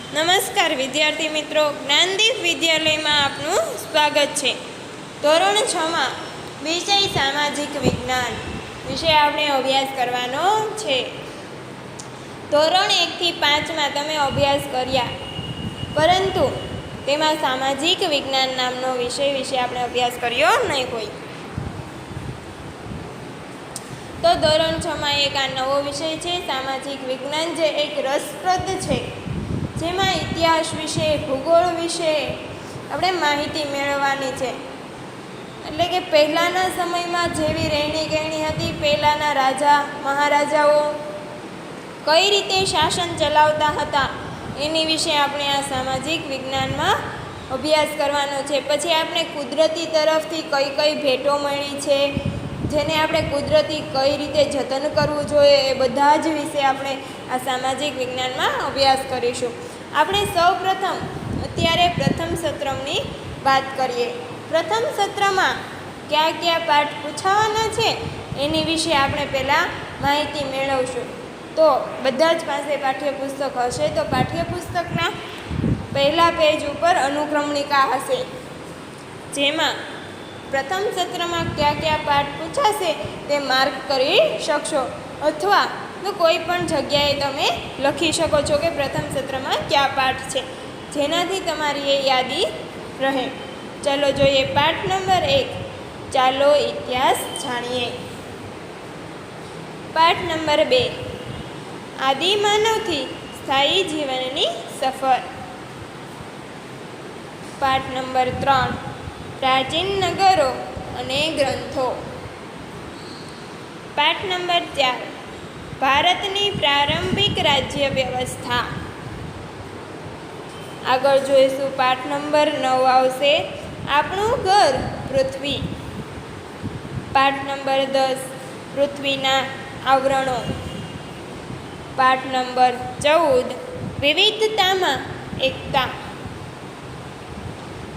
નમસ્કાર વિદ્યાર્થી મિત્રો, જ્ઞાનદીપ વિદ્યાલયમાં આપનું સ્વાગત છે। ધોરણ 6માં વિષય સામાજિક વિજ્ઞાન વિશે આપણે અભ્યાસ કરવાનો છે। ધોરણ 1 થી 5માં તમે અભ્યાસ કર્યા, પરંતુ તેમાં સામાજિક વિજ્ઞાન નામનો વિષય વિશે આપણે અભ્યાસ કર્યો નહીં હોય। તો ધોરણ 6માં એક આ નવો વિષય છે સામાજિક વિજ્ઞાન, જે એક રસપ્રદ છે, જેમાં ઇતિહાસ વિશે, ભૂગોળ વિશે આપણે માહિતી મેળવવાની છે। એટલે કે પહેલાંના સમયમાં જેવી રહેણી કહેણી હતી, પહેલાંના રાજા મહારાજાઓ કઈ રીતે શાસન ચલાવતા હતા, એની વિશે આપણે આ સામાજિક વિજ્ઞાનમાં અભ્યાસ કરવાનો છે। પછી આપણે કુદરતી તરફથી કઈ કઈ ભેટો મળી છે, જેને આપણે કુદરતી કઈ રીતે જતન કરવું જોઈએ, એ બધા જ વિશે આપણે આ સામાજિક વિજ્ઞાનમાં અભ્યાસ કરીશું। આપણે સૌપ્રથમ અત્યારે પ્રથમ સત્રની વાત કરીએ। પ્રથમ સત્રમાં કયા કયા પાઠ પૂછાવાના છે એની વિશે આપણે પહેલાં માહિતી મેળવશું। તો બધા જ પાસે પાઠ્યપુસ્તક હશે, તો પાઠ્યપુસ્તકના પહેલા પેજ ઉપર અનુક્રમણિકા હશે, જેમાં પ્રથમ સત્રમાં કયા કયા પાઠ પૂછાશે તે માર્ક કરી શકશો, અથવા તો કોઈ પણ જગ્યાએ તમે લખી શકો છો કે પ્રથમ સત્રમાં કયા પાઠ છે, જેનાથી તમારી એ યાદી રહે। ચાલો જોઈએ પાઠ નંબર 1, ચાલો ઇતિહાસ જાણીએ। પાઠ નંબર 2, આદિમાનવથી સ્થાયી જીવનની સફર। પાઠ નંબર 3, પ્રાચીન નગરો અને ગ્રંથો। પાઠ નંબર 4, ભારતની પ્રારંભિક રાજ્ય વ્યવસ્થા। આગળ જોઈશું પાઠ નંબર 9 આવશે, આપણું ઘર પૃથ્વી। પાઠ નંબર 10, પૃથ્વીના આવરણો। પાઠ નંબર 14, વિવિધતામાં એકતા।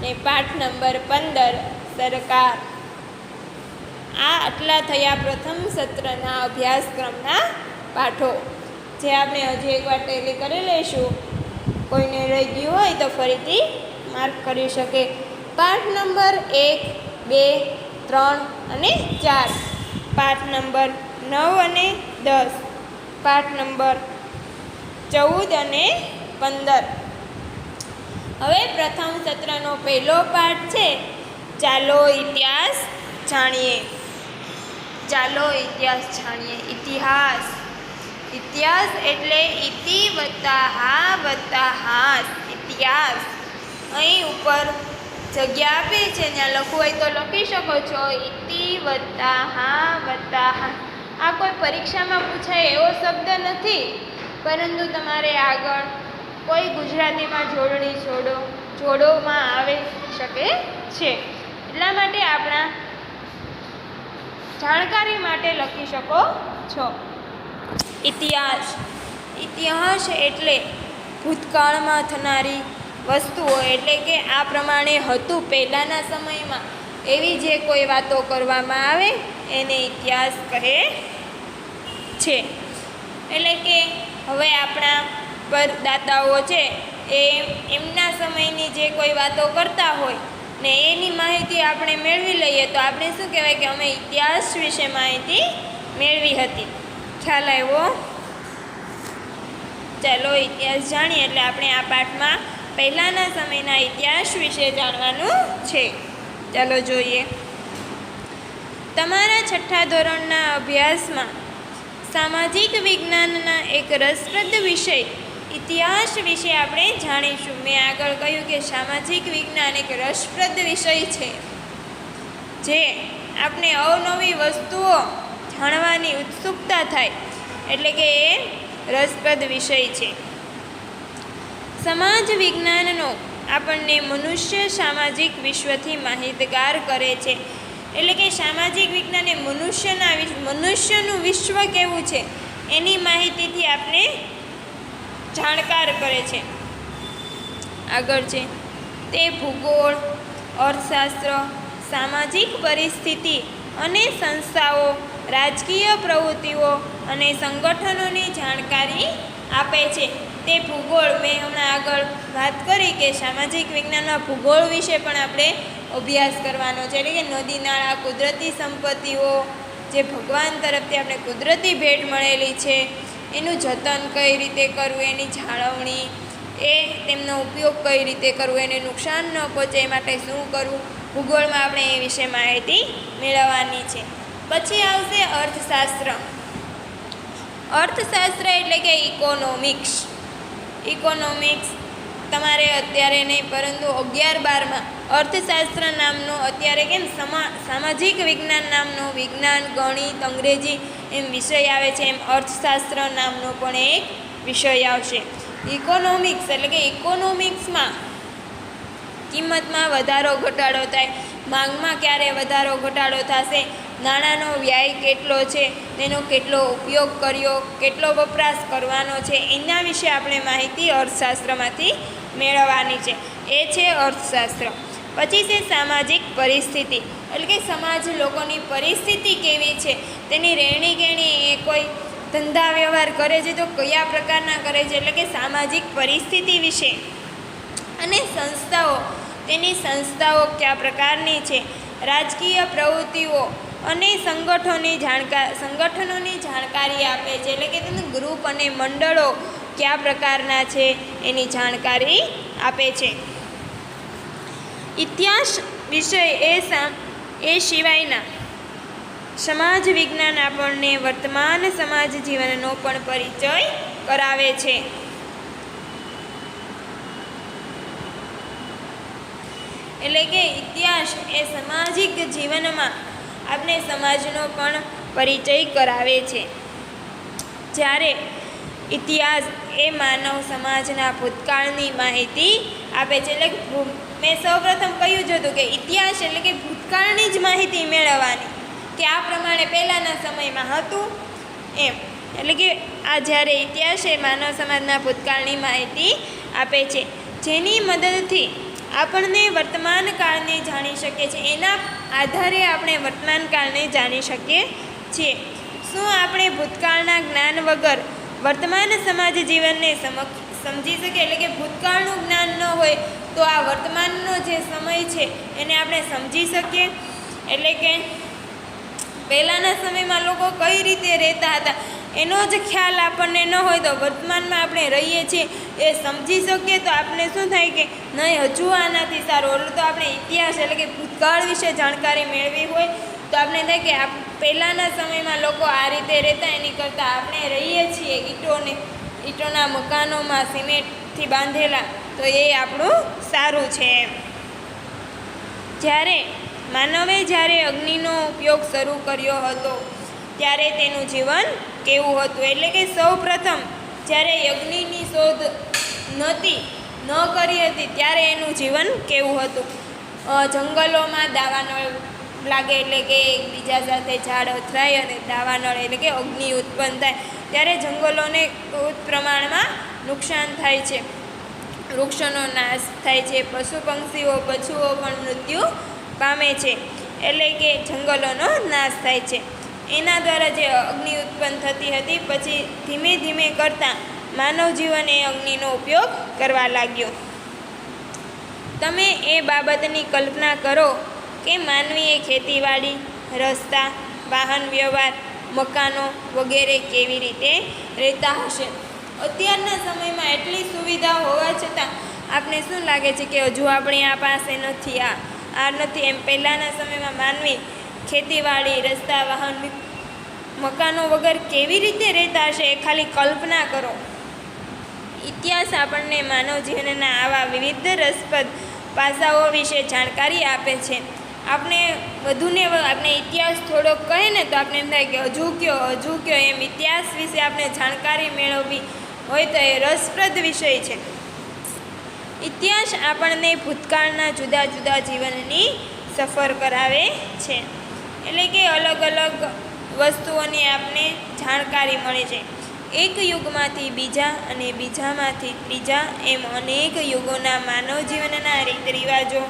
ને પાઠ નંબર 15, સરકાર। આ આટલા થયા પ્રથમ સત્રના અભ્યાસક્રમના પાઠો, જે આપણે હજી એકવાર ટેલી કરી લઈશું। કોઈને રહી ગયું હોય તો ફરીથી માર્ક કરી શકે। પાઠ નંબર 1, 2, 3 અને 4, પાઠ નંબર 9 અને 10, પાઠ નંબર 14 અને 15। હવે પ્રથમ સત્રનો પહેલો પાઠ છે, ચાલો ઇતિહાસ જાણીએ। ચાલો ઇતિહાસ જાણીએ। ઇતિહાસ, ઇતિહાસ એટલે ઇતિ વત્તા હા વત્તા હાસ, ઇતિહાસ। અહીં ઉપર જગ્યા આપી છે, ત્યાં લખવું હોય તો લખી શકો છો, ઇતિ વત્તા હા વત્તા હાસ। આ કોઈ પરીક્ષામાં પૂછાય એવો શબ્દ નથી, પરંતુ તમારે આગળ કોઈ ગુજરાતીમાં જોડણી જોડોમાં આવી શકે છે, એટલા માટે આપણા જાણકારી માટે લખી શકો છો। ઇતિહાસ, ઇતિહાસ એટલે ભૂતકાળમાં થનારી વસ્તુઓ, એટલે કે આ પ્રમાણે હતું પહેલાંના સમયમાં એવી જે કોઈ વાતો કરવામાં આવે એને ઇતિહાસ કહે છે। એટલે કે હવે આપણા પરદાતાઓ છે એ એમના સમયની જે કોઈ વાતો કરતા હોય ને એની માહિતી આપણે મેળવી લઈએ, તો આપણે શું કહેવાય કે અમે ઇતિહાસ વિશે માહિતી મેળવી હતી। ખ્યાલ આવ્યો? ચાલો ઇતિહાસ જાણીએ, એટલે આપણે આ પાઠમાં પહેલાંના સમયના ઇતિહાસ વિશે જાણવાનું છે। ચાલો જોઈએ। તમારા 6થા ધોરણના અભ્યાસમાં સામાજિક વિજ્ઞાનના એક રસપ્રદ વિષય ઇતિહાસ વિશે આપણે જાણીશું। મેં આગળ કહ્યું કે સામાજિક વિજ્ઞાન એક રસપ્રદ વિષય છે, જે આપણે અવનવી વસ્તુઓ જાણવાની ઉત્સુકતા થાય, એટલે કે એ રસપ્રદ વિષય છે। સમાજ વિજ્ઞાનનો આપણને મનુષ્ય સામાજિક વિશ્વથી માહિતગાર કરે છે। એટલે કે સામાજિક વિજ્ઞાન એ મનુષ્યનું વિશ્વ કેવું છે એની માહિતીથી આપણે જાણકાર કરે છે। આગળ છે તે ભૂગોળ, અર્થશાસ્ત્ર, સામાજિક પરિસ્થિતિ અને સંસ્થાઓ, રાજકીય પ્રવૃત્તિઓ અને સંગઠનોની જાણકારી આપે છે। તે ભૂગોળ મેં હમણાં આગળ વાત કરી કે સામાજિક વિજ્ઞાનમાં ભૂગોળ વિશે પણ આપણે અભ્યાસ કરવાનો છે, એટલે કે નદી નાળા, કુદરતી સંપત્તિઓ, જે ભગવાન તરફથી આપણે કુદરતી ભેટ મળેલી છે એનું જતન કઈ રીતે કરવું, એની જાળવણી, એ તેમનો ઉપયોગ કઈ રીતે કરવો, એને નુકસાન ન પહોંચે એ માટે શું કરવું, ભૂગોળમાં આપણે એ વિશે માહિતી મેળવવાની છે. પછી આવશે અર્થશાસ્ત્ર. અર્થશાસ્ત્ર એટલે કે ઇકોનોમિક્સ. ઇકોનોમિક્સ તમારે અત્યારે નહીં પરંતુ 11-12માં અર્થશાસ્ત્ર નામનો, અત્યારે કેમ સામાજિક વિજ્ઞાન નામનો વિજ્ઞાન, ગણિત, અંગ્રેજી એમ વિષય આવે છે, એમ અર્થશાસ્ત્ર નામનો પણ એક વિષય આવશે. ઇકોનોમિક્સ એટલે કે ઇકોનોમિક્સમાં કિંમતમાં વધારો ઘટાડો થાય, માંગમાં ક્યારે વધારો ઘટાડો થશે, નાણાંનો વ્યય કેટલો છે, તેનો કેટલો ઉપયોગ કર્યો, કેટલો વપરાશ કરવાનો છે, એના વિશે આપણે માહિતી અર્થશાસ્ત્રમાંથી મેળવવાની છે. એ છે અર્થશાસ્ત્ર. પછી છે સામાજિક પરિસ્થિતિ, એટલે કે સમાજ લોકોની પરિસ્થિતિ કેવી છે, તેની રહેણી કહેણી, એ કોઈ ધંધા વ્યવહાર કરે છે તો કયા પ્રકારના કરે છે, એટલે કે સામાજિક પરિસ્થિતિ વિશે. અને સંસ્થાઓ, તેની સંસ્થાઓ કયા પ્રકારની છે, રાજકીય પ્રવૃત્તિઓ અને સંગઠનોની જાણકારી આપે છે, એટલે કે તેનું ગ્રુપ અને મંડળો કયા પ્રકારના છે એની જાણકારી આપે છે. ઇતિહાસ વિષય એ સિવાયના સમાજ વિજ્ઞાન આપણને વર્તમાન સમાજ જીવનનો પણ પરિચય કરાવે છે. એટલે કે ઇતિહાસ એ સામાજિક જીવનમાં આપણે સમાજનો પણ પરિચય કરાવે છે. જ્યારે ઇતિહાસ એ માનવ સમાજના ભૂતકાળની માહિતી આપે છે. એટલે મેં સૌપ્રથમ કહ્યું જ હતું કે ઇતિહાસ એટલે કે ભૂતકાળની જ માહિતી મેળવવાની, કે આ પ્રમાણે પહેલાંના સમયમાં હતું એમ. એટલે કે આ જ્યારે ઇતિહાસ એ માનવ સમાજના ભૂતકાળની માહિતી આપે છે, જેની મદદથી આપણને વર્તમાન કાળને જાણી શકીએ છીએ. એના આધારે આપણે વર્તમાન કાળને જાણી શકીએ છીએ. શું આપણે ભૂતકાળના જ્ઞાન વગર વર્તમાન સમાજ જીવનને સમજી શકીએ? એટલે કે ભૂતકાળનું જ્ઞાન ન હોય તો આ વર્તમાનનો જે સમય છે એને આપણે સમજી શકીએ? એટલે કે પહેલાંના સમયમાં લોકો કઈ રીતે રહેતા હતા એનો જ ખ્યાલ આપણને ન હોય તો વર્તમાનમાં આપણે રહીએ છીએ એ સમજી શકીએ તો આપણે શું થાય કે નહીં, હજુ આનાથી સારું. એટલે તો આપણે ઇતિહાસ એટલે કે ભૂતકાળ વિશે જાણકારી મેળવી હોય તો આપણે થાય કે પહેલાંના સમયમાં લોકો આ રીતે રહેતા, એની કરતાં આપણે રહીએ છીએ ઈંટોના મકાનોમાં સિમેન્ટથી બાંધેલા, તો એ આપણું સારું છે એમ. જ્યારે અગ્નિનો ઉપયોગ શરૂ કર્યો હતો ત્યારે તેનું જીવન કેવું હતું? એટલે કે સૌ પ્રથમ જ્યારે અગ્નિની શોધ ન કરી હતી ત્યારે એનું જીવન કેવું હતું? જંગલોમાં દાવાનળ લાગે, એટલે કે એકબીજા સાથે ઝાડ અથડાય અને દાવાનળ એટલે કે અગ્નિ ઉત્પન્ન થાય, ત્યારે જંગલોને પ્રમાણમાં નુકસાન થાય છે, વૃક્ષોનો નાશ થાય છે, પશુ પક્ષીઓ પણ મૃત્યુ પામે છે, એટલે કે જંગલોનો નાશ થાય છે. એના દ્વારા જે અગ્નિ ઉત્પન્ન થતી હતી, પછી ધીમે ધીમે કરતાં માનવ જીવન એ અગ્નિનો ઉપયોગ કરવા લાગ્યો. તમે એ બાબતની કલ્પના કરો કે માનવીએ ખેતીવાડી, રસ્તા, વાહન વ્યવહાર, મકાનો વગેરે કેવી રીતે રહેતા હશે. અત્યારના સમયમાં એટલી સુવિધા હોવા છતાં આપણે શું લાગે છે કે હજુ આપણી આ પાસે નથી, આ નથી એમ. પહેલાંના સમયમાં માનવી ખેતીવાડી, રસ્તા, વાહન, મકાનો વગર કેવી રીતે રહેતા હશે એ ખાલી કલ્પના કરો. ઇતિહાસ આપણને માનવ જીવનના આવા વિવિધ રસપ્રદ પાસાઓ વિશે જાણકારી આપે છે. આપણે ઇતિહાસ થોડોક કહે ને તો આપણે એમ થાય કે હજુ કયો એમ. ઇતિહાસ વિશે આપણે જાણકારી મેળવવી હોય તો એ રસપ્રદ વિષય છે. ઇતિહાસ આપણને ભૂતકાળના જુદા જુદા જીવનની સફર કરાવે છે. એટલે કે અલગ અલગ વસ્તુઓની આપણે જાણકારી મળે છે. એક યુગમાંથી બીજા અને બીજામાંથી ત્રીજા એમ અનેક યુગોના માનવ જીવનના રીત રિવાજો,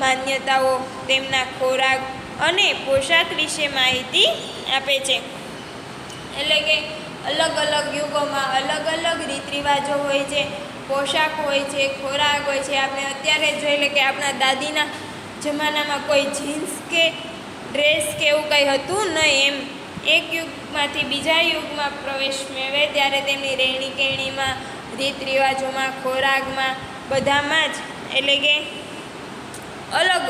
માન્યતાઓ, તેમના ખોરાક અને પોશાક વિશે માહિતી આપે છે. એટલે કે અલગ અલગ યુગોમાં અલગ અલગ રીત રિવાજો હોય છે, પોશાક હોય છે, ખોરાક હોય છે. આપણે અત્યારે જોઈ લે કે આપણા દાદીના જમાનામાં કોઈ જીન્સ કે ડ્રેસ કે એવું કંઈ હતું નહીં. એમ એક યુગમાંથી બીજા યુગમાં પ્રવેશ મેળવે ત્યારે તેમની રહેણી કહેણીમાં, રીત રિવાજોમાં, ખોરાકમાં, બધામાં જ એટલે કે અલગ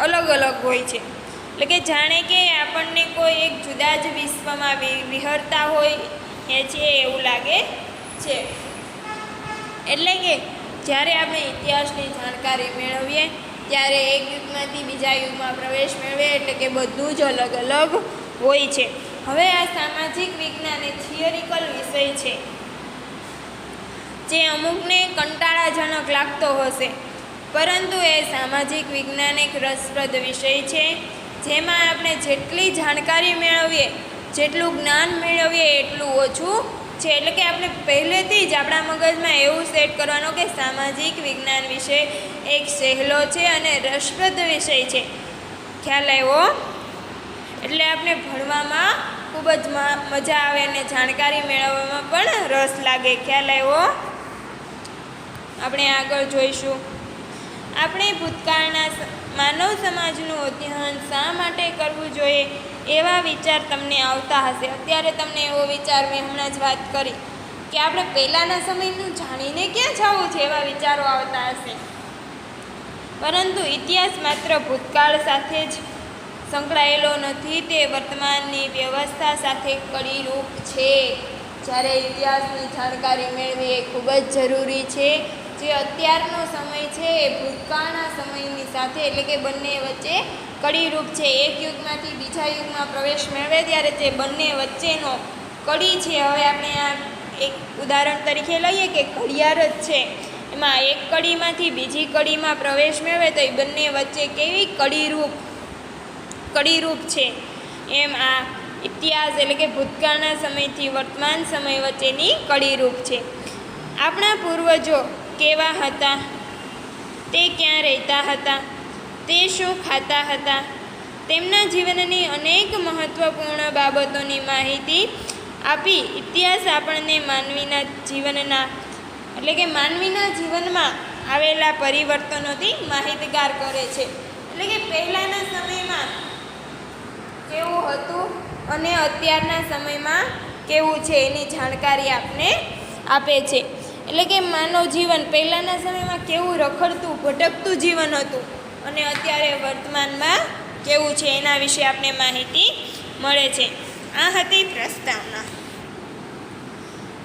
અલગ હોય છે. એટલે કે જાણે કે આપણને કોઈ એક જુદા જ વિશ્વમાં વિહરતા હોય એ છે એવું લાગે છે. એટલે કે જ્યારે આપણે ઇતિહાસની જાણકારી મેળવીએ ત્યારે એક યુગમાંથી બીજા યુગમાં પ્રવેશ મેળવીએ એટલે કે બધું જ અલગ અલગ હોય છે. હવે આ સામાજિક વિજ્ઞાન એ થિયરિકલ વિષય છે જે અમુકને કંટાળાજનક લાગતો હશે, પરંતુ એ સામાજિક વિજ્ઞાન એક રસપ્રદ વિષય છે જેમાં આપણે જેટલી જાણકારી મેળવીએ, જેટલું જ્ઞાન મેળવીએ એટલું ઓછું છે. એટલે કે આપણે પહેલેથી જ આપણા મગજમાં એવું સેટ કરવાનું કે સામાજિક વિજ્ઞાન વિશે એક સહેલો છે અને રસપ્રદ વિષય છે. ખ્યાલ આવ્યો? એટલે આપણે ભણવામાં ખૂબ જ મજા આવે અને જાણકારી મેળવવામાં પણ રસ લાગે. ખ્યાલ આવ્યો? આપણે આગળ જોઈશું. આપણે ભૂતકાળના માનવ સમાજનું અધ્યયન શા માટે કરવું જોઈએ એવા વિચાર તમને આવતા હશે. અત્યારે તમને એવો વિચાર મેં હમણાં જ વાત કરી કે આપણે પહેલાંના સમયનું જાણીને ક્યાં જવું છે એવા વિચારો આવતા હશે. પરંતુ ઇતિહાસ માત્ર ભૂતકાળ સાથે જ સંકળાયેલો નથી, તે વર્તમાનની વ્યવસ્થા સાથે કડીરૂપ છે. જ્યારે ઇતિહાસની જાણકારી મેળવી એ ખૂબ જ જરૂરી છે. જે અત્યારનો સમય છે એ ભૂતકાળના સમયની સાથે એટલે કે બંને વચ્ચે કડીરૂપ છે. એક યુગમાંથી બીજા યુગમાં પ્રવેશ મેળવે ત્યારે તે બંને વચ્ચેનો કડી છે. હવે આપણે આ એક ઉદાહરણ તરીકે લઈએ કે ઘડિયાળ જ છે, એમાં એક કડીમાંથી બીજી કડીમાં પ્રવેશ મેળવે તો એ બંને વચ્ચે કેવી કડીરૂપ છે, એમ આ ઇતિહાસ એટલે કે ભૂતકાળના સમયથી વર્તમાન સમય વચ્ચેની કડીરૂપ છે. આપણા પૂર્વજો કેવા હતા, તે ક્યાં રહેતા હતા, તે શું ખાતા હતા, તેમના જીવનની અનેક મહત્ત્વપૂર્ણ બાબતોની માહિતી આપી ઇતિહાસ આપણને માનવીના જીવનમાં આવેલા પરિવર્તનોથી માહિતગાર કરે છે. એટલે કે પહેલાંના સમયમાં કેવું હતું અને અત્યારના સમયમાં કેવું છે એની જાણકારી આપને આપે છે. એટલે કે માનવ જીવન પહેલાંના સમયમાં કેવું રખડતું ભટકતું જીવન હતું અને અત્યારે વર્તમાનમાં કેવું છે એના વિશે આપણે માહિતી મળે છે. આ હતી પ્રસ્તાવના.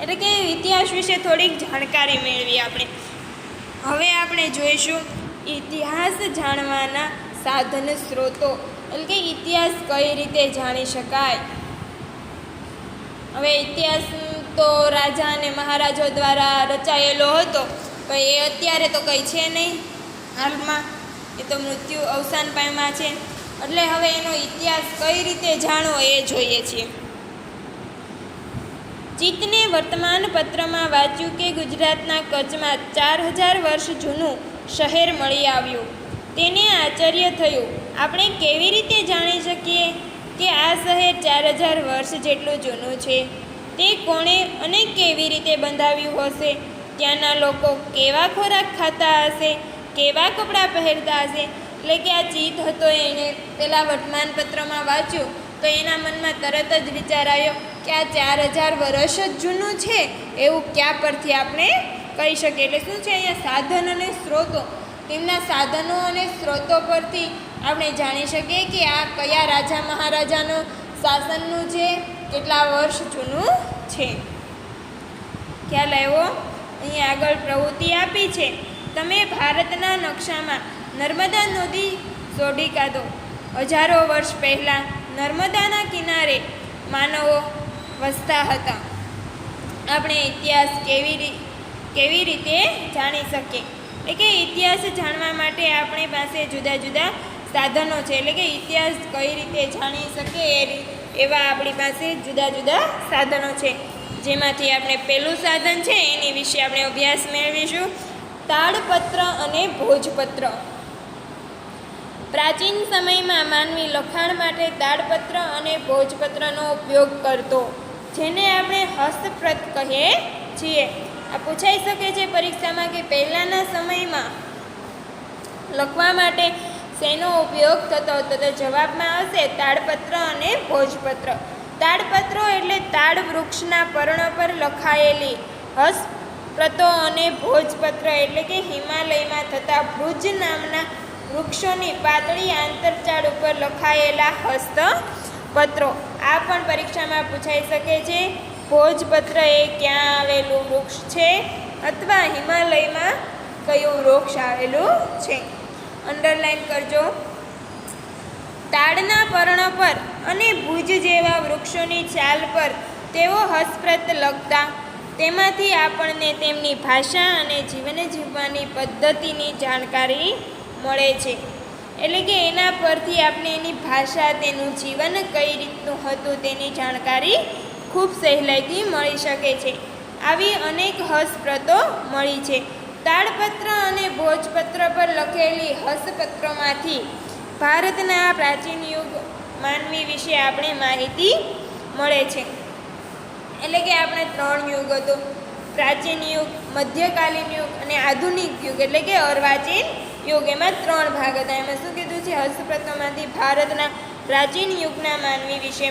એટલે કે ઇતિહાસ વિશે થોડીક જાણકારી મેળવી આપણે. હવે આપણે જોઈશું ઇતિહાસ જાણવાના સાધન સ્ત્રોતો. એટલે કે ઇતિહાસ કઈ રીતે જાણી શકાય. હવે ઇતિહાસ તો રાજા અને મહારાજો દ્વારા રચાયેલો હતો, પણ એ અત્યારે તો કંઈ છે નહીં હાલમાં, એ તો અવસાન પામ્યા છે. એટલે હવે એનો ઇતિહાસ કઈ રીતે જાણવો એ જોઈએ છીએ. ચિત્તને વર્તમાન પત્રમાં વાંચ્યું કે ગુજરાતના કચ્છમાં 4000 વર્ષ જૂનું શહેર મળી આવ્યું. તેને આશ્ચર્ય થયું. આપણે કેવી રીતે જાણી શકીએ કે આ શહેર 4000 વર્ષ જેટલું જૂનું છે? તે કોણે અને કેવી રીતે બંધાવ્યું હશે? ત્યાંના લોકો કેવા ખોરાક ખાતા હશે, કેવા કપડાં પહેરતા હશે? એટલે કે આ ચિત્ત હતો એણે પેલા વર્તમાનપત્રમાં વાંચ્યું તો એના મનમાં તરત જ વિચાર આવ્યો કે આ 4000 વર્ષ જ જૂનું છે, એવું ક્યાં પરથી આપણે કહી શકીએ. એટલે શું છે અહીંયા સાધન અને સ્ત્રોતો, તેમના સાધનો અને સ્ત્રોતો પરથી આપણે જાણી શકીએ કે આ કયા રાજા મહારાજાનું શાસનનું છે, કેટલા વર્ષ જૂનું છે. ખ્યાલ આવ્યો? અહીંયા આગળ પ્રવૃત્તિ આપી છે. તમે ભારતના નકશામાં નર્મદા નદી શોધી કાઢો. હજારો વર્ષ પહેલાં નર્મદાના કિનારે માનવો વસતા હતા. આપણે ઇતિહાસ કેવી રીતે જાણી શકીએ? એટલે કે ઇતિહાસ જાણવા માટે આપણી પાસે જુદા જુદા સાધનો છે. એટલે કે ઇતિહાસ કઈ રીતે જાણી શકીએ એવા આપણી પાસે જુદા જુદા સાધનો છે. જેમાંથી આપણે પહેલું સાધન છે એની વિશે આપણે અભ્યાસ મેળવીશું. તાડપત્ર અને ભોજપત્ર. પ્રાચીન સમયમાં માનવી લખાણ માટે તાડપત્ર અને ભોજપત્રનો ઉપયોગ કરતો. જેને આપણે હસ્તપ્રત કહીએ છીએ. આ પૂછાઈ શકે છે પરીક્ષામાં કે પહેલાંના સમયમાં લખવા માટે શેનો ઉપયોગ થતો હતો? તો જવાબમાં આવશે તાડપત્ર અને ભોજપત્ર. તાડપત્રો એટલે તાડ વૃક્ષના પર્ણ પર લખાયેલી હસ્તપ્રતો અને ભોજપત્ર એટલે કે હિમાલયમાં થતા ભૃજ નામના વૃક્ષોની પાતળી આંતરચાળ ઉપર લખાયેલા હસ્તપત્રો. આ પણ પરીક્ષામાં પૂછાઈ શકે છે. ભોજપત્ર એ ક્યાં આવેલું વૃક્ષ છે અથવા હિમાલયમાં કયું વૃક્ષ આવેલું છે? અંડરલાઈન કરજો. તાડના પર્ણ પર અને ભુજ જેવા વૃક્ષોની છાલ પર તેઓ હસ્તપ્રત લખતા. તેમાંથી આપણને તેમની ભાષા અને જીવન જીવવાની પદ્ધતિની જાણકારી મળે છે. એટલે કે એના પરથી આપણે એની ભાષા, તેનું જીવન કઈ રીતનું હતું તેની જાણકારી ખૂબ સહેલાઈથી મળી શકે છે. આવી અનેક હસ્તપ્રતો મળી છે. તાડપત્ર અને ભોજપત્ર પર લખેલી હસ્તપત્રોમાંથી ભારતના પ્રાચીન યુગ માનવી વિશે આપણે માહિતી મળે છે. એટલે કે આપણે 3 યુગ હતો: પ્રાચીન યુગ, મધ્યકાલીન યુગ અને આધુનિક યુગ એટલે કે અર્વાચીન યુગ. એમાં 3 ભાગ હતા. એમાં શું કીધું છે? હસ્તપ્રતોમાંથી ભારતના પ્રાચીન યુગના માનવી વિશે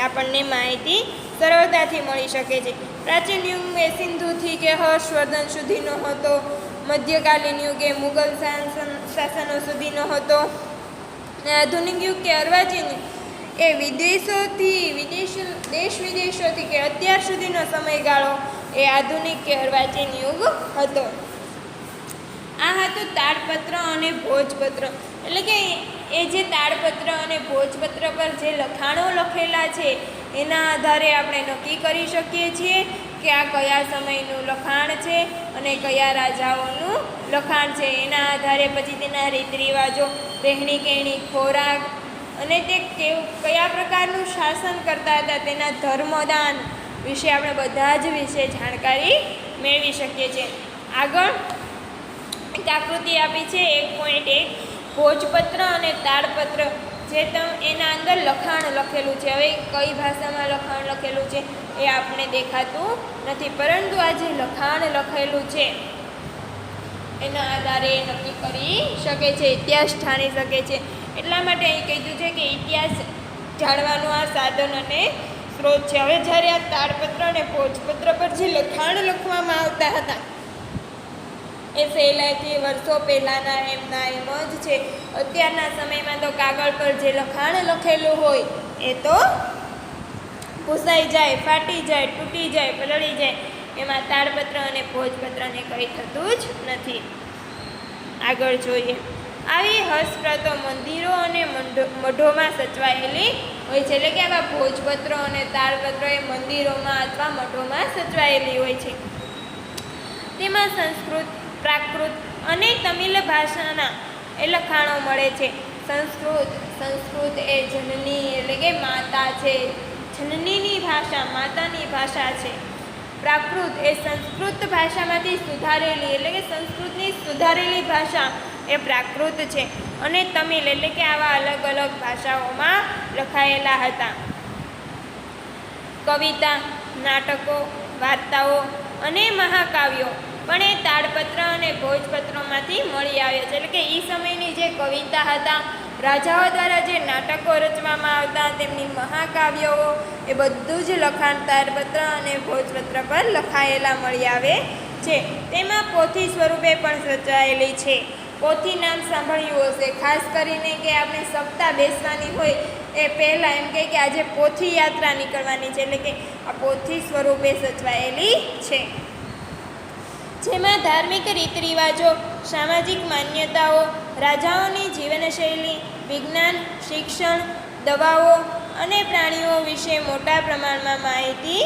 આપણને માહિતી સરળતાથી મળી શકે છે. પ્રાચીન યુગ એ સિંધુથી કે હર્ષવર્ધન સુધીનો હતો. મધ્યકાલીન યુગ એ મુગલ શાસનો સુધીનો હતો. અને આધુનિક યુગ કે અર્વાચીન યુગ એ દેશ વિદેશોથી કે અત્યાર સુધીનો સમયગાળો એ આધુનિક કે અર્વાચીન યુગ હતો. આ હતું તાડપત્ર અને ભોજપત્ર. એટલે કે એ જે તાડપત્ર અને ભોજપત્ર પર જે લખાણો લખેલા છે એના આધારે આપણે નક્કી કરી શકીએ છીએ કે આ કયા સમયનું લખાણ છે અને કયા રાજાઓનું લખાણ છે. એના આધારે પછી તેના રીત રિવાજો, રહેણી કહેણી, ખોરાક અને તે કયા પ્રકારનું શાસન કરતા હતા, તેના ધર્મદાન વિશે આપણે બધા જ વિશે જાણકારી મેળવી શકીએ છીએ. આગળ એક આકૃતિ આપી છે 1.1. ભોજપત્ર અને તાડપત્ર જે એના અંદર લખાણ લખેલું છે. હવે કઈ ભાષામાં લખાણ લખેલું છે એ આપણે દેખાતું નથી, પરંતુ આ જે લખાણ લખેલું છે એના આધારે નક્કી કરી શકે છે, ઇતિહાસ જાણી શકે છે. એટલા માટે અહીં કીધું છે કે ઇતિહાસ જાણવાનું આ સાધન અને સ્ત્રોત છે. હવે જ્યારે આ તાડપત્ર અને ભોજપત્ર પર જે લખાણ લખવામાં આવતા હતા એ સહેલાઈથી વર્ષો પહેલાંના એમના એમ જ છે. અત્યારના સમયમાં તો કાગળ પર જે લખાણ લખેલું હોય એ તો ભૂસાઈ જાય, ફાટી જાય, તૂટી જાય, પલળી જાય. એમાં તાડપત્ર અને ભોજપત્રને કંઈ થતું જ નથી. આગળ જોઈએ. આવી હસ્તપ્રતો મંદિરો અને મઠોમાં સચવાયેલી હોય છે. એટલે કે આવા ભોજપત્રો અને તાડપત્રો એ મંદિરોમાં અથવા મઠોમાં સચવાયેલી હોય છે. તેમાં સંસ્કૃત, પ્રાકૃત અને તમિલ ભાષાના એ લખાણો મળે છે. સંસ્કૃત એ જનની એટલે કે માતા છે. જનનીની ભાષા માતાની ભાષા છે. પ્રાકૃત એ સંસ્કૃત ભાષામાંથી સુધારેલી એટલે કે સંસ્કૃતની સુધારેલી ભાષા એ પ્રાકૃત છે. અને તમિલ એટલે કે આવા અલગ અલગ ભાષાઓમાં લખાયેલા હતા. કવિતા, નાટકો, વાર્તાઓ અને મહાકાવ્યો પણ એ તાડપત્ર અને ભોજપત્રોમાંથી મળી આવ્યા છે. એટલે કે એ સમયની જે કવિતા હતા, રાજાઓ દ્વારા જે નાટકો રચવામાં આવતા, તેમની મહાકાવ્યો, એ બધું જ લખાણ તાડપત્ર અને ભોજપત્ર પર લખાયેલા મળી આવે છે. તેમાં પોથી સ્વરૂપે પણ સચવાયેલી છે. પોથી નામ સાંભળ્યું હશે, ખાસ કરીને કે આપણે સપ્તાહ બેસવાની હોય એ પહેલાં એમ કે આજે પોથી યાત્રા નીકળવાની છે. એટલે કે આ પોથી સ્વરૂપે સચવાયેલી છે. જેમાં ધાર્મિક રીત રિવાજો, સામાજિક માન્યતાઓ, રાજાઓની જીવનશૈલી, વિજ્ઞાન, શિક્ષણ, દવાઓ અને પ્રાણીઓ વિશે મોટા પ્રમાણમાં માહિતી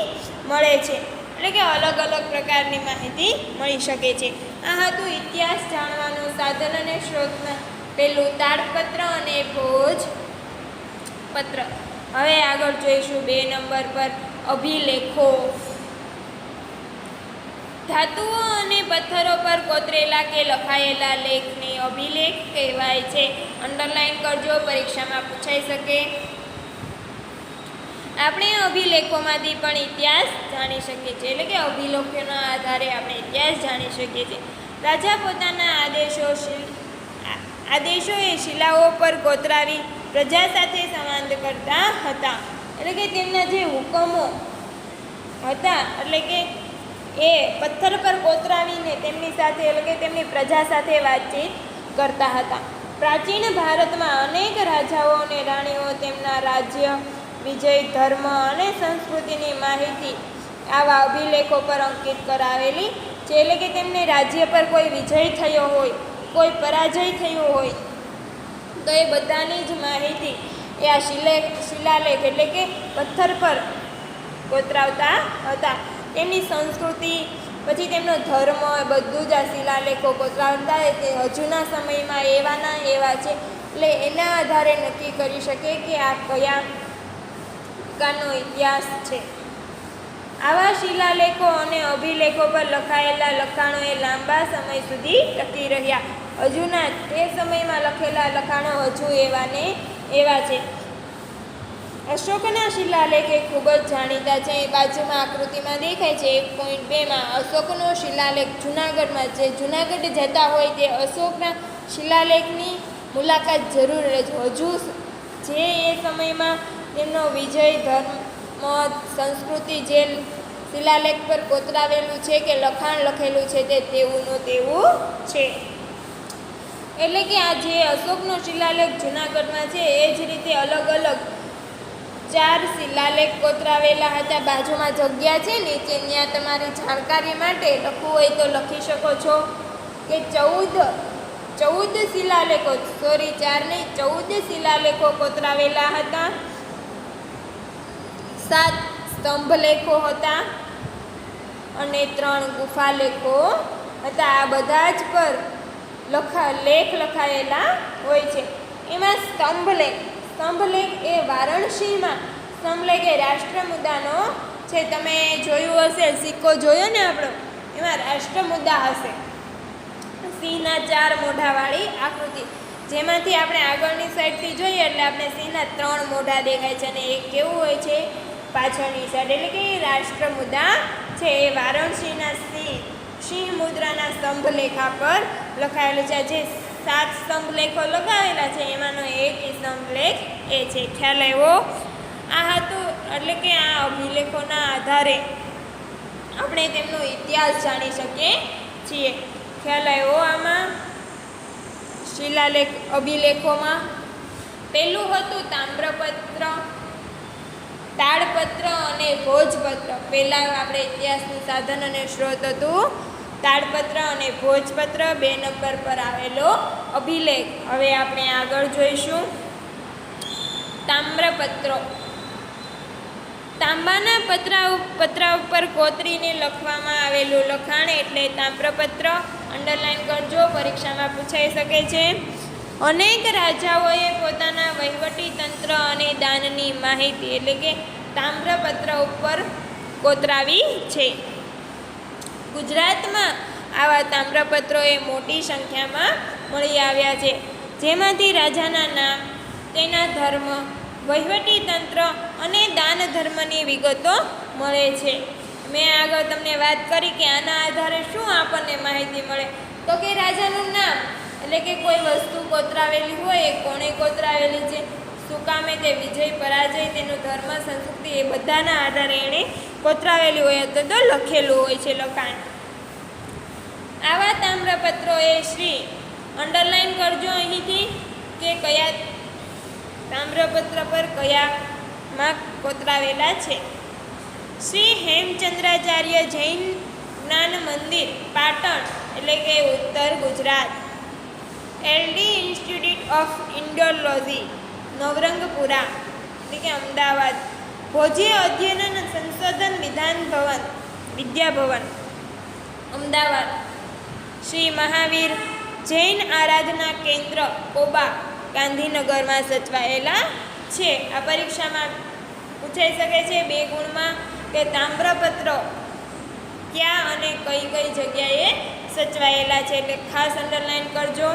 મળે છે. એટલે કે અલગ અલગ પ્રકારની માહિતી મળી શકે છે. આ હતું ઇતિહાસ જાણવાનું સાધન અને સ્ત્રોતમાં પેલું તાડપત્ર અને ભોજપત્ર. હવે આગળ જોઈશું 2 નંબર પર અભિલેખો. ધાતુઓ અને પથ્થરો પર કોતરેલા કે લખાયેલા લેખને અભિલેખ કહેવાય છે. અંડરલાઈન કરજો, પરીક્ષામાં પૂછાઈ શકે. આપણે અભિલેખોમાંથી પણ ઇતિહાસ જાણી શકીએ છીએ, એટલે કે અભિલેખોના આધારે આપણે ઇતિહાસ જાણી શકીએ છીએ. રાજા પોતાના આદેશો એ શિલાઓ પર કોતરાવી પ્રજા સાથે સંવાદ કરતા હતા. એટલે કે તેમના જે હુકમો હતા એટલે કે એ પથ્થર પર કોતરાવીને તેમની સાથે એટલે કે તેમની પ્રજા સાથે વાતચીત કરતા હતા. પ્રાચીન ભારતમાં અનેક રાજાઓ અને રાણીઓ તેમના રાજ્ય, વિજય, ધર્મ અને સંસ્કૃતિની માહિતી આવા અભિલેખો પર અંકિત કરાવેલી છે. એટલે કે તેમને રાજ્ય પર કોઈ વિજય થયો હોય, કોઈ પરાજય થયો હોય તો એ બધાની જ માહિતી એ આ શિલાલેખ એટલે કે પથ્થર પર કોતરાવતા હતા. તેમની સંસ્કૃતિ પછી તેમનો ધર્મ એ બધું જ આ શિલાલેખો કોતરાવતા તે હજુના સમયમાં એવાના એવા છે. એટલે એના આધારે નક્કી કરી શકે કે આ કયા પ્રકારનો ઇતિહાસ છે. આવા શિલાલેખો અને અભિલેખો પર લખાયેલા લખાણો એ લાંબા સમય સુધી ટકી રહ્યા. હજુના તે સમયમાં લખેલા લખાણો હજુ એવાને એવા છે. અશોકના શિલાલેખ એ ખૂબ જ જાણીતા છે. એ બાજુમાં આકૃતિમાં દેખાય છે 1.2માં અશોકનો શિલાલેખ જૂનાગઢમાં. જે જૂનાગઢ જતા હોય તે અશોકના શિલાલેખની મુલાકાત જરૂર લેજો. હજુ જે એ સમયમાં તેમનો વિજય, ધર્મ, સંસ્કૃતિ જે શિલાલેખ પર કોતરાવેલું છે કે લખાણ લખેલું છે તે તેવુંનું તેવું છે. એટલે કે આ જે અશોકનો શિલાલેખ જૂનાગઢમાં છે એ જ રીતે અલગ અલગ 4 શિલાલેખ કોતરાવેલા હતા. બાજુમાં જગ્યા છે નીચે, ત્યાં તમારી જાણકારી માટે લખવું હોય તો લખી શકો છો કે 14 શિલાલેખો 4 નહીં 14 શિલાલેખો કોતરાવેલા હતા. 7 સ્તંભલેખો હતા અને 3 ગુફાલેખો હતા. આ બધા જ પર લેખ લખાયેલા હોય છે. એમાં સ્તંભલેખ એ વારાણસીમાં સ્તંભલેખ એ રાષ્ટ્રમુદ્દાનો છે. તમે જોયું હશે, સિક્કો જોયો ને આપણો, એમાં રાષ્ટ્રમુદ્દા હશે સિંહના 4 મોઢાવાળી આકૃતિ, જેમાંથી આપણે આગળની સાઈડથી જોઈએ એટલે આપણે સિંહના 3 મોઢા દેખાય છે અને એ કેવું હોય છે પાછળની સાઈડ. એટલે કે રાષ્ટ્રમુદ્દા છે એ વારાણસીના સિંહ મુદ્રાના સ્તંભલેખા પર લખાયેલું છે. જે 7 સ્તંભલેખો લખાવેલા છે એમાંનો એક સ્તંભલેખ એ છે. ખ્યાલ આવ્યો? આ હતું એટલે કે આ અભિલેખોના આધારે આપણે તેમનો ઇતિહાસ જાણી શકીએ છીએ. ખ્યાલ આવ્યો? આમાં શિલાલેખ અભિલેખોમાં પહેલું હતું તામ્રપત્ર, તાડપત્ર અને ભોજપત્ર. પહેલાં આપણે ઇતિહાસનું સાધન અને સ્ત્રોત હતું તાડપત્ર અને ભોજપત્ર. 2 નંબર પર આવેલો અભિલેખ. હવે આપણે આગળ જોઈશું તામ્રપત્રો. તાંબાના પતરા ઉપર કોતરીને લખવામાં આવેલું લખાણ એટલે તામ્રપત્ર. અંડરલાઈન કરજો, પરીક્ષામાં પૂછાઈ શકે છે. અનેક રાજાઓએ પોતાના વહીવટી તંત્ર અને દાનની માહિતી એટલે કે તામ્રપત્ર ઉપર કોતરાવી છે. ગુજરાતમાં આવા તામ્રપત્રો એ મોટી સંખ્યામાં મળી આવ્યા છે, જેમાંથી રાજાના નામ, તેના ધર્મ, વહીવટી તંત્ર અને દાન ધર્મની વિગતો મળે છે. મેં આગળ તમને વાત કરી કે આના આધારે શું આપણને માહિતી મળે તો કે રાજાનું નામ એટલે કે કોઈ વસ્તુ કોતરાવેલી હોય એ કોણે કોતરાવેલી છે, શું કામે તે વિજય, પરાજય, તેનું ધર્મ, સંસ્કૃતિ એ બધાના આધારે એણે કોતરાવેલી હોય તો લખેલું હોય છે લખાણ. આવા તામ્રપત્રો એ શ્રી અંડરલાઈન કરજો અહીંથી કે કયા તામ્રપત્ર પર કયામાં કોતરાવેલા છે. શ્રી હેમચંદ્રાચાર્ય જૈન જ્ઞાન મંદિર, પાટણ એટલે કે ઉત્તર Gujarat. LD institute of Indology, Navrangpura એટલે કે અમદાવાદ. ભોજ્ય અધ્યયન અને સંશોધન વિદ્યાભવન, અમદાવાદ. શ્રી મહાવીર જૈન આરાધના કેન્દ્ર, કોબા, ગાંધીનગરમાં સચવાયેલા છે. આ પરીક્ષામાં પૂછાઈ શકે છે 2 ગુણમાં કે તામ્રપત્રો ક્યાં અને કઈ કઈ જગ્યાએ સચવાયેલા છે, એટલે ખાસ અંડરલાઈન કરજો.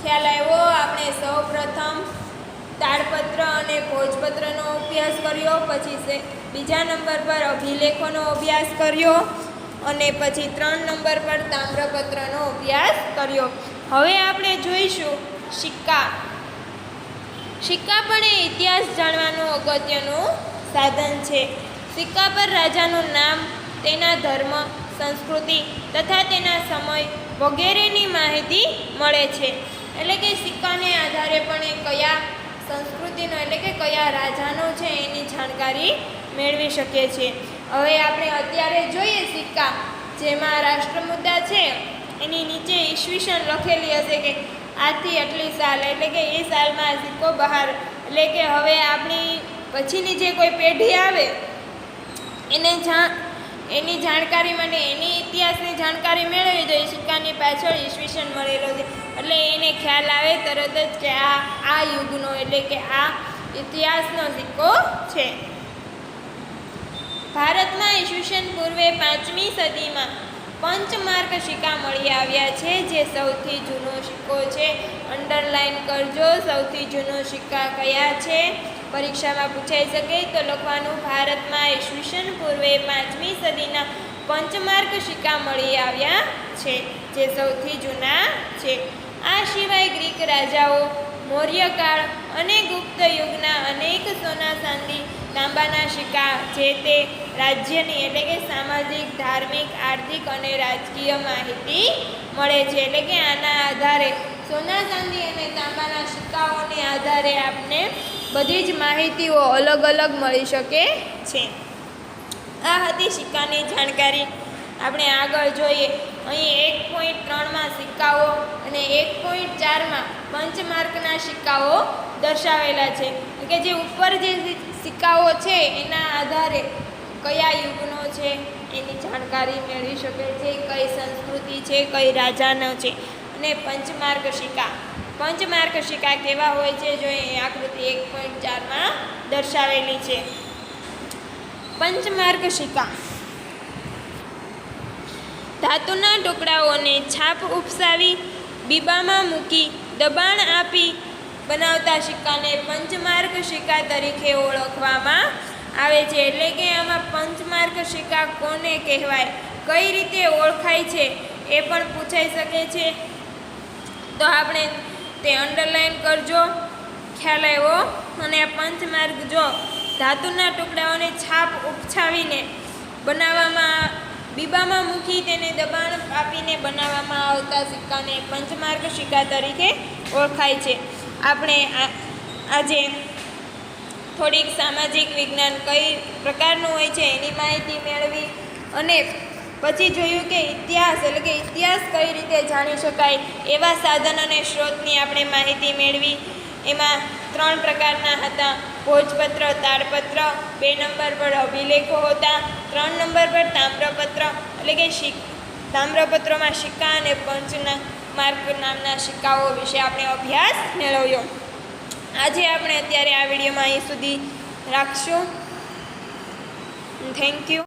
ખ્યાલ આવ્યો? આપણે સૌ પ્રથમ તાડપત્ર અને ભોજપત્રનો અભ્યાસ કર્યો. પછી બીજા નંબર પર અભિલેખોનો અભ્યાસ કર્યો અને પછી 3 નંબર પર તામ્રપત્રનો અભ્યાસ કર્યો. હવે આપણે જોઈશું સિક્કા. સિક્કા પણ એ ઇતિહાસ જાણવાનું અગત્યનું સાધન છે. સિક્કા પર રાજાનું નામ, તેના ધર્મ, સંસ્કૃતિ તથા તેના સમય વગેરેની માહિતી મળે છે. એટલે કે સિક્કાને આધારે પણ એ કયા સંસ્કૃતિનો એટલે કે કયા રાજાનો છે એની જાણકારી મેળવી શકીએ છીએ. હવે આપણે અત્યારે જોઈએ સિક્કા, જેમાં રાષ્ટ્રમુદ્રા છે એની નીચે ઈસવીસન લખેલી હશે કે આજથી આટલી સાલ, એટલે કે એ સાલમાં સિક્કો બહાર, એટલે કે હવે આપણી પછીની જે કોઈ પેઢી આવે એની જાણકારી માટે એની ઇતિહાસની જાણકારી મેળવવી જોઈએ. સિક્કાની પાછળ ઈસવીસન મળેલો છે એટલે એને ખ્યાલ આવે તરત જ કે આ યુગનો એટલે કે આ ઇતિહાસનો સિક્કો છે. ભારતમાં ઈસવીસન પૂર્વે 5મી સદીમાં પંચમાર્ક સિક્કા મળી આવ્યા છે, જે સૌથી જૂનો સિક્કો છે. અંડરલાઈન કરજો, સૌથી જૂનો સિક્કા કયા છે. પરીક્ષામાં પૂછાઈ શકે તો લખવાનું ભારતમાં ઈસવીસન પૂર્વે 5મી સદીના પંચમાર્ક સિક્કા મળી આવ્યા છે, જે સૌથી જૂના છે. આ સિવાય ગ્રીક રાજાઓ, મૌર્યકાળ અને ગુપ્ત યુગના અનેક સોના ચાંદી તાંબાના સિક્કા જે તે રાજ્યની એટલે કે સામાજિક, ધાર્મિક, આર્થિક અને રાજકીય માહિતી મળે છે. એટલે કે આના આધારે સોના ચાંદી અને તાંબાના સિક્કાઓને આધારે આપને બધી જ માહિતીઓ અલગ અલગ મળી શકે છે. આ હતી સિક્કાની જાણકારી. આપણે આગળ જોઈએ. અહીં 1.3માં સિક્કાઓ અને 1.4માં પંચમાર્કના સિક્કાઓ દર્શાવેલા છે. કે જે ઉપર જે સિક્કાઓ છે એના આધારે કયા યુગનો છે એની જાણકારી મેળવી શકે છે, કઈ સંસ્કૃતિ છે, કઈ રાજાનો છે. અને પંચમાર્ક સિક્કા કેવા હોય છે જો એ આકૃતિ 1.4માં દર્શાવેલી છે. પંચમાર્ક સિક્કા ધાતુના ટુકડાઓને છાપ ઉપસાવી બીબામાં મૂકી દબાણ આપી બનાવતા સિક્કાને પંચમાર્ક સિક્કા તરીકે ઓળખવામાં આવે છે. એટલે કે આમાં પંચમાર્ક સિક્કા કોને કહેવાય, કઈ રીતે ઓળખાય છે એ પણ પૂછાઈ શકે છે. તો આપણે તે અંડરલાઈન કરજો, ખ્યાલ આવ્યો. અને પંચમાર્ક જો ધાતુના ટુકડાઓને છાપ ઉપછાવીને બનાવવામાં બીબામાં મૂકી તેને દબાણ આપીને બનાવવામાં આવતા સિક્કાને પંચમાર્ક સિક્કા તરીકે ઓળખાય છે. આપણે આજે થોડીક સામાજિક વિજ્ઞાન કઈ પ્રકારનું હોય છે એની માહિતી મેળવી અને પછી જોયું કે ઇતિહાસ એટલે કે ઇતિહાસ કઈ રીતે જાણી શકાય એવા સાધન અને સ્ત્રોતની આપણે માહિતી મેળવી. એમાં 3 પ્રકારના હતા: ભોજપત્ર, તાડપત્ર. 2 નંબર પર અભિલેખો હતા. 3 નંબર પર તામ્રપત્ર એટલે કે તામ્રપત્રોમાં સિક્કા અને પંચમાર્ક નામના સિક્કાઓ વિશે આપણે અભ્યાસ મેળવ્યો. આજે આપણે અત્યારે આ વિડીયોમાં અહીં સુધી રાખશું. Thank you.